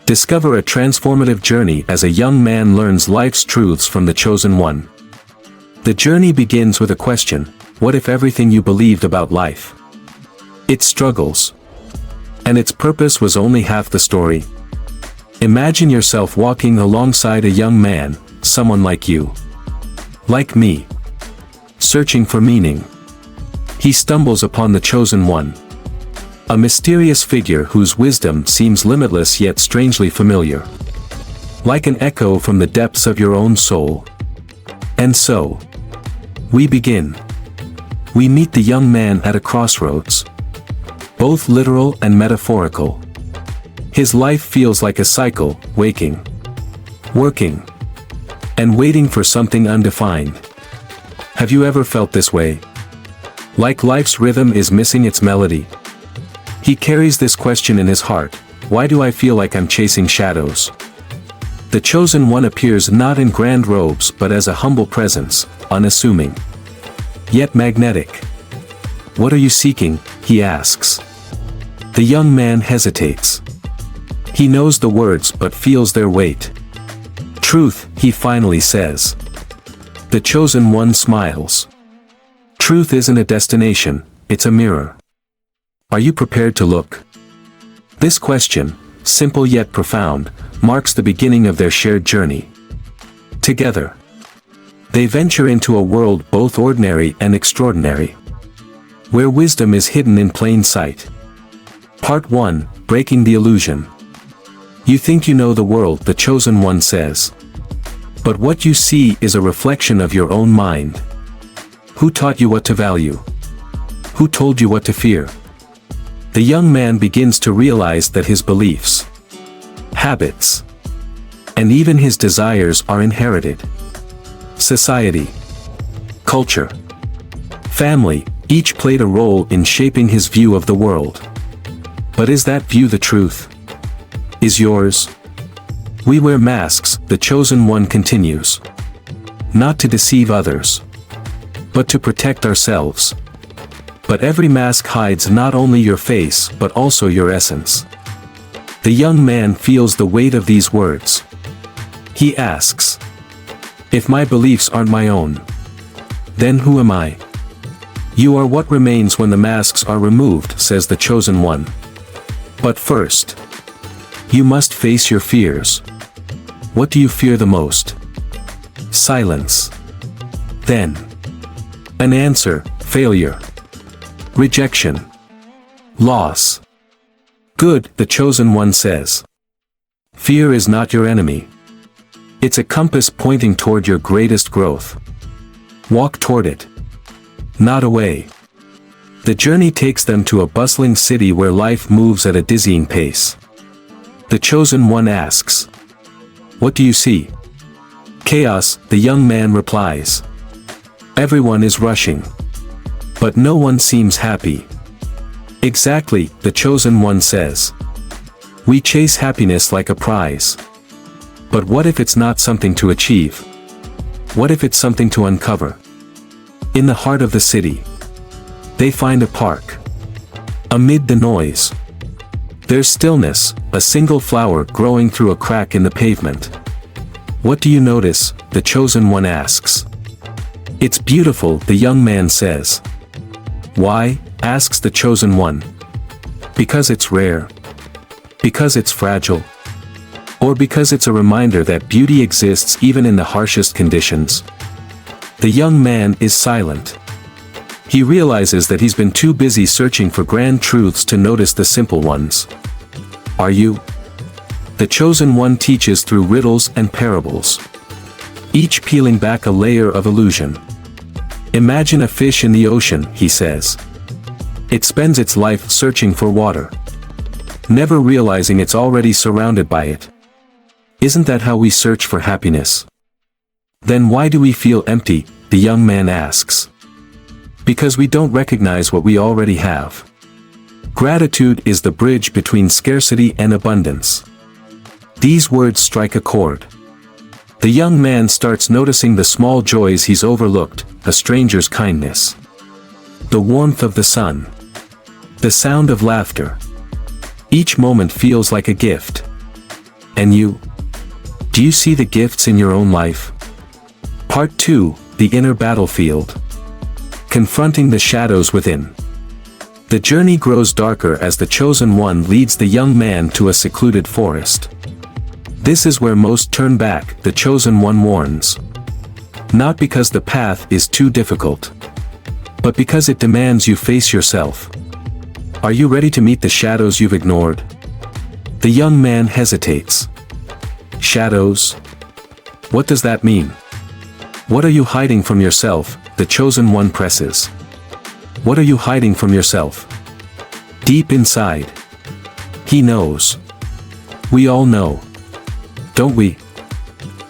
Discover a transformative journey as a young man learns life's truths from the chosen one. The journey begins with a question: what if everything you believed about life, its struggles, and its purpose was only half the story? Imagine yourself walking alongside a young man, someone like you, like me, searching for meaning. He stumbles upon the chosen one, a mysterious figure whose wisdom seems limitless yet strangely familiar, like an echo from the depths of your own soul. And so, we begin. We meet the young man at a crossroads, both literal and metaphorical. His life feels like a cycle, waking, working, and waiting for something undefined. Have you ever felt this way? Like life's rhythm is missing its melody? He carries this question in his heart: why do I feel like I'm chasing shadows? The chosen one appears not in grand robes but as a humble presence, unassuming, yet magnetic. What are you seeking? He asks. The young man hesitates. He knows the words but feels their weight. Truth, he finally says. The chosen one smiles. Truth isn't a destination, it's a mirror. Are you prepared to look? This question, simple yet profound, marks the beginning of their shared journey. Together, they venture into a world both ordinary and extraordinary, where wisdom is hidden in plain sight. Part 1: Breaking the Illusion. You think you know the world, the chosen one says. But what you see is a reflection of your own mind. Who taught you what to value? Who told you what to fear? The young man begins to realize that his beliefs, habits, and even his desires are inherited. Society, culture, family, each played a role in shaping his view of the world. But is that view the truth? Is yours? We wear masks, the chosen one continues. Not to deceive others, but to protect ourselves. But every mask hides not only your face but also your essence. The young man feels the weight of these words. He asks, if my beliefs aren't my own, then who am I? You are what remains when the masks are removed, says the chosen one. But first, you must face your fears. What do you fear the most? Silence. Then, an answer: failure, rejection, loss. Good, the chosen one says. Fear is not your enemy. It's a compass pointing toward your greatest growth. Walk toward it, not away. The journey takes them to a bustling city where life moves at a dizzying pace. The chosen one asks, what do you see? Chaos, the young man replies. Everyone is rushing, but no one seems happy. Exactly, the chosen one says. We chase happiness like a prize. But what if it's not something to achieve? What if it's something to uncover? In the heart of the city, they find a park. Amid the noise, there's stillness, a single flower growing through a crack in the pavement. What do you notice? The chosen one asks. It's beautiful, the young man says. Why? Asks the chosen one. Because it's rare? Because it's fragile? Or because it's a reminder that beauty exists even in the harshest conditions? The young man is silent. He realizes that he's been too busy searching for grand truths to notice the simple ones. Are you? The chosen one teaches through riddles and parables, each peeling back a layer of illusion. Imagine a fish in the ocean, he says. It spends its life searching for water, never realizing it's already surrounded by it. Isn't that how we search for happiness? Then why do we feel empty? The young man asks. Because we don't recognize what we already have. Gratitude is the bridge between scarcity and abundance. These words strike a chord. The young man starts noticing the small joys he's overlooked: a stranger's kindness, the warmth of the sun, the sound of laughter. Each moment feels like a gift. And you? Do you see the gifts in your own life? Part 2, the inner battlefield. Confronting the shadows within. The journey grows darker as the chosen one leads the young man to a secluded forest. This is where most turn back, the chosen one warns. Not because the path is too difficult, but because it demands you face yourself. Are you ready to meet the shadows you've ignored? The young man hesitates. Shadows? What does that mean? What are you hiding from yourself? The chosen one presses. What are you hiding from yourself? Deep inside. He knows. We all know. Don't we?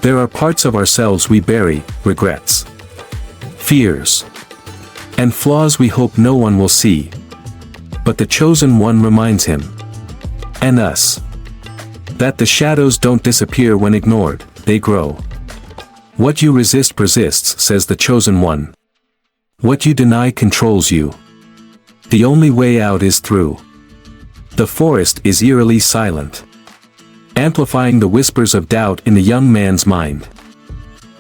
There are parts of ourselves we bury, regrets, fears, and flaws we hope no one will see. But the chosen one reminds him, and us, that the shadows don't disappear when ignored, they grow. What you resist persists, says the chosen one. What you deny controls you. The only way out is through. The forest is eerily silent, amplifying the whispers of doubt in the young man's mind.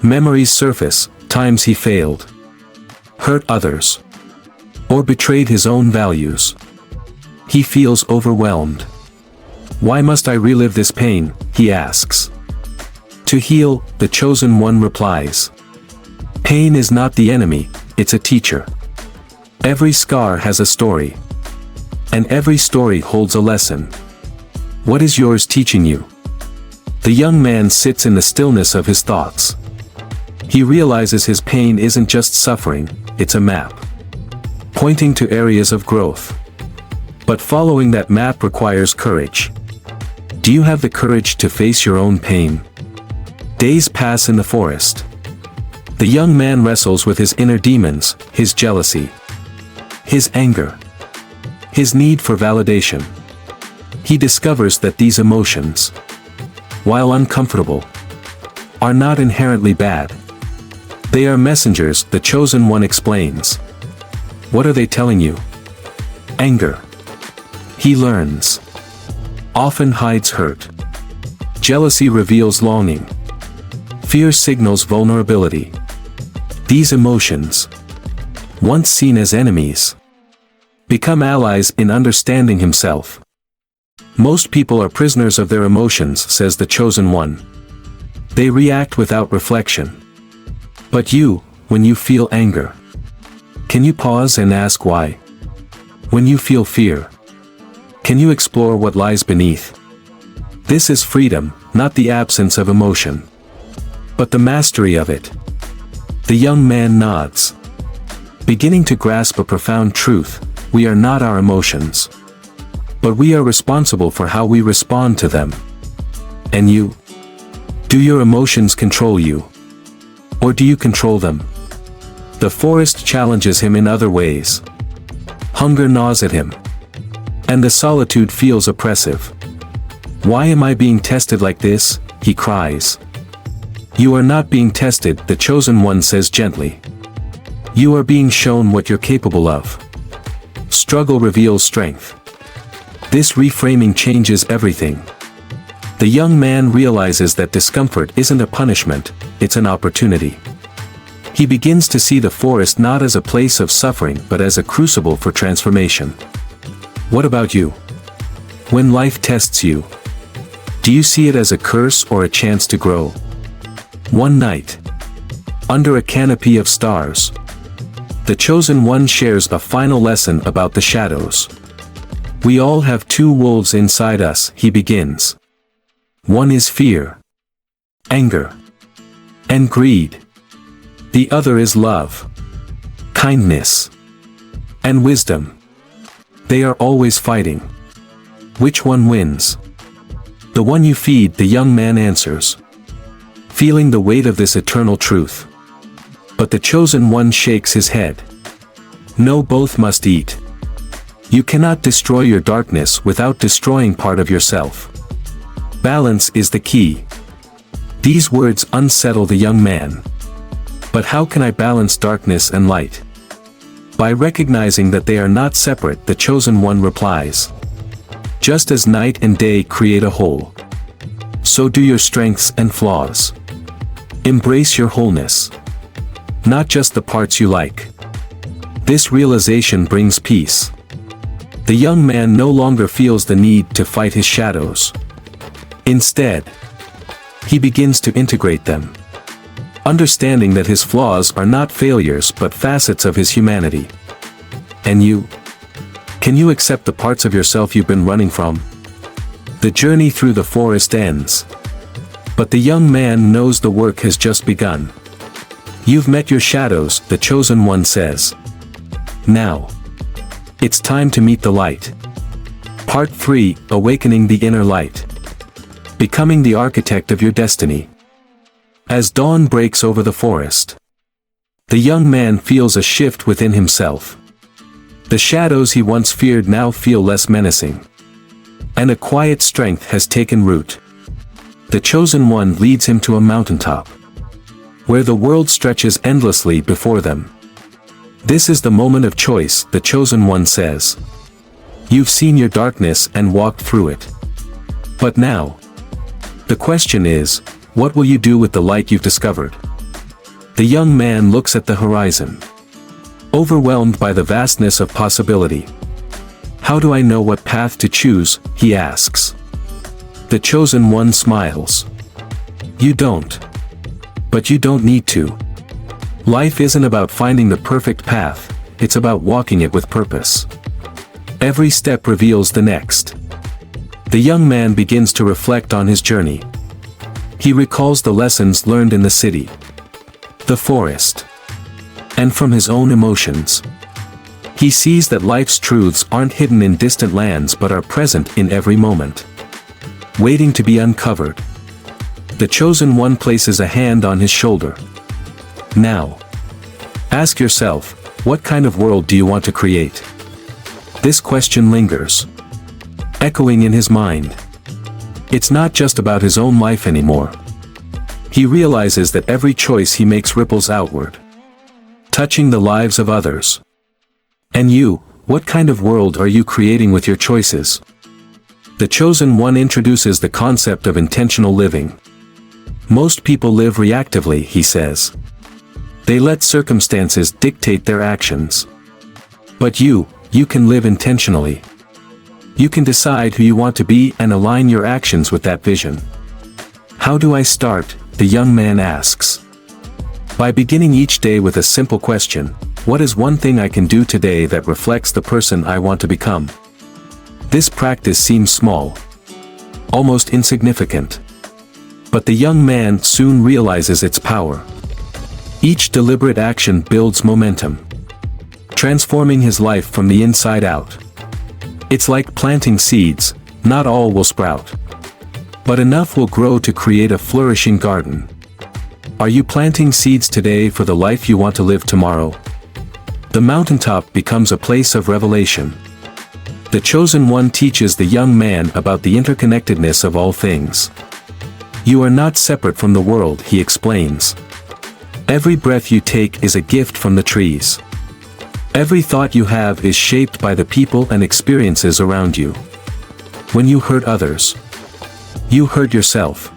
Memories surface, times he failed, hurt others, or betrayed his own values. He feels overwhelmed. Why must I relive this pain, he asks. To heal, the chosen one replies. Pain is not the enemy, it's a teacher. Every scar has a story, and every story holds a lesson. What is yours teaching you? The young man sits in the stillness of his thoughts. He realizes his pain isn't just suffering, it's a map, pointing to areas of growth. But following that map requires courage. Do you have the courage to face your own pain? Days pass in the forest. The young man wrestles with his inner demons, his jealousy, his anger, his need for validation. He discovers that these emotions, while uncomfortable, are not inherently bad. They are messengers, the chosen one explains. What are they telling you? Anger, he learns, often hides hurt. Jealousy reveals longing. Fear signals vulnerability. These emotions, once seen as enemies, become allies in understanding himself. Most people are prisoners of their emotions, says the chosen one. They react without reflection. But you, when you feel anger, can you pause and ask why? When you feel fear, can you explore what lies beneath? This is freedom, not the absence of emotion, but the mastery of it. The young man nods, beginning to grasp a profound truth. We are not our emotions, but we are responsible for how we respond to them. And you? Do your emotions control you? Or do you control them? The forest challenges him in other ways. Hunger gnaws at him, and the solitude feels oppressive. Why am I being tested like this? He cries. You are not being tested, the chosen one says gently. You are being shown what you're capable of. Struggle reveals strength. This reframing changes everything. The young man realizes that discomfort isn't a punishment, it's an opportunity. He begins to see the forest not as a place of suffering but as a crucible for transformation. What about you? When life tests you, do you see it as a curse or a chance to grow? One night, under a canopy of stars, the chosen one shares a final lesson about the shadows. We all have two wolves inside us, he begins. One is fear, anger, and greed. The other is love, kindness, and wisdom. They are always fighting. Which one wins? The one you feed, the young man answers, feeling the weight of this eternal truth. But the chosen one shakes his head. No, both must eat. You cannot destroy your darkness without destroying part of yourself. Balance is the key. These words unsettle the young man. But how can I balance darkness and light? By recognizing that they are not separate, the chosen one replies. Just as night and day create a whole, So do your strengths and flaws. Embrace your wholeness. Not just the parts you like. This realization brings peace. The young man no longer feels the need to fight his shadows. Instead, he begins to integrate them. Understanding that his flaws are not failures but facets of his humanity. And you? Can you accept the parts of yourself you've been running from? The journey through the forest ends. But the young man knows the work has just begun. You've met your shadows, the chosen one says. Now, it's time to meet the light. Part 3, Awakening the Inner Light. Becoming the architect of your destiny. As dawn breaks over the forest, the young man feels a shift within himself. The shadows he once feared now feel less menacing. And a quiet strength has taken root. The chosen one leads him to a mountaintop, where the world stretches endlessly before them. This is the moment of choice, the chosen one says. You've seen your darkness and walked through it. But now, the question is, what will you do with the light you've discovered? The young man looks at the horizon, overwhelmed by the vastness of possibility. How do I know what path to choose, he asks. The chosen one smiles. You don't. But you don't need to. Life isn't about finding the perfect path, it's about walking it with purpose. Every step reveals the next. The young man begins to reflect on his journey. He recalls the lessons learned in the city, the forest, and from his own emotions. He sees that life's truths aren't hidden in distant lands but are present in every moment, waiting to be uncovered. The chosen one places a hand on his shoulder. Now, ask yourself, what kind of world do you want to create? This question lingers, echoing in his mind. It's not just about his own life anymore. He realizes that every choice he makes ripples outward, touching the lives of others. And you, what kind of world are you creating with your choices? The chosen one introduces the concept of intentional living. Most people live reactively, he says. They let circumstances dictate their actions. But you can live intentionally. You can decide who you want to be and align your actions with that vision. How do I start? The young man asks. By beginning each day with a simple question, what is one thing I can do today that reflects the person I want to become? This practice seems small, almost insignificant. But the young man soon realizes its power. Each deliberate action builds momentum, transforming his life from the inside out. It's like planting seeds, not all will sprout, but enough will grow to create a flourishing garden. Are you planting seeds today for the life you want to live tomorrow? The mountaintop becomes a place of revelation. The chosen one teaches the young man about the interconnectedness of all things. You are not separate from the world, he explains. Every breath you take is a gift from the trees. Every thought you have is shaped by the people and experiences around you. When you hurt others, you hurt yourself.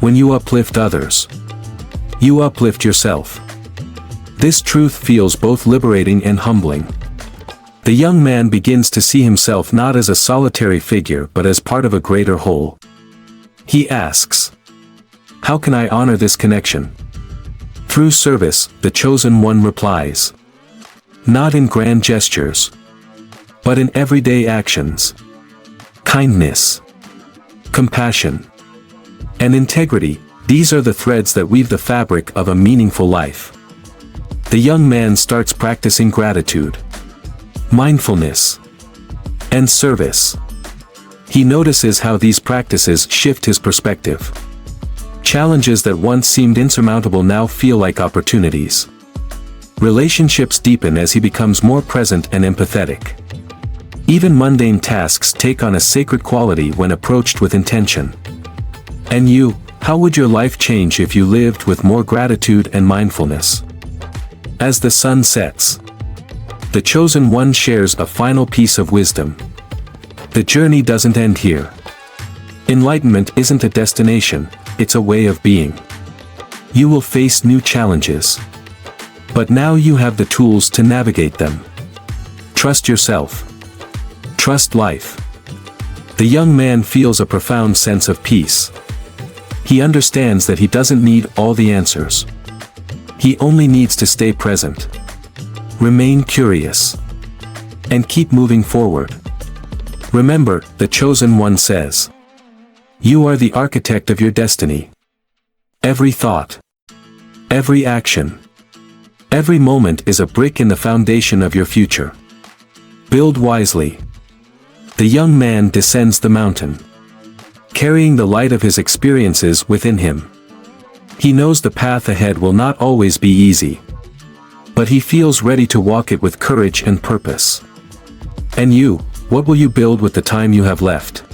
When you uplift others, you uplift yourself. This truth feels both liberating and humbling. The young man begins to see himself not as a solitary figure but as part of a greater whole. He asks, how can I honor this connection? Through service, the chosen one replies. Not in grand gestures, but in everyday actions. Kindness, compassion, and integrity, these are the threads that weave the fabric of a meaningful life. The young man starts practicing gratitude, mindfulness, and service. He notices how these practices shift his perspective. Challenges that once seemed insurmountable now feel like opportunities. Relationships deepen as he becomes more present and empathetic. Even mundane tasks take on a sacred quality when approached with intention. And you, how would your life change if you lived with more gratitude and mindfulness? As the sun sets, the chosen one shares a final piece of wisdom. The journey doesn't end here. Enlightenment isn't a destination, it's a way of being. You will face new challenges. But now you have the tools to navigate them. Trust yourself. Trust life. The young man feels a profound sense of peace. He understands that he doesn't need all the answers. He only needs to stay present. Remain curious. And keep moving forward. Remember, the Chosen One says, "You are the architect of your destiny." Every thought, every action, every moment is a brick in the foundation of your future. Build wisely. The young man descends the mountain, carrying the light of his experiences within him. He knows the path ahead will not always be easy, but he feels ready to walk it with courage and purpose. And you, what will you build with the time you have left?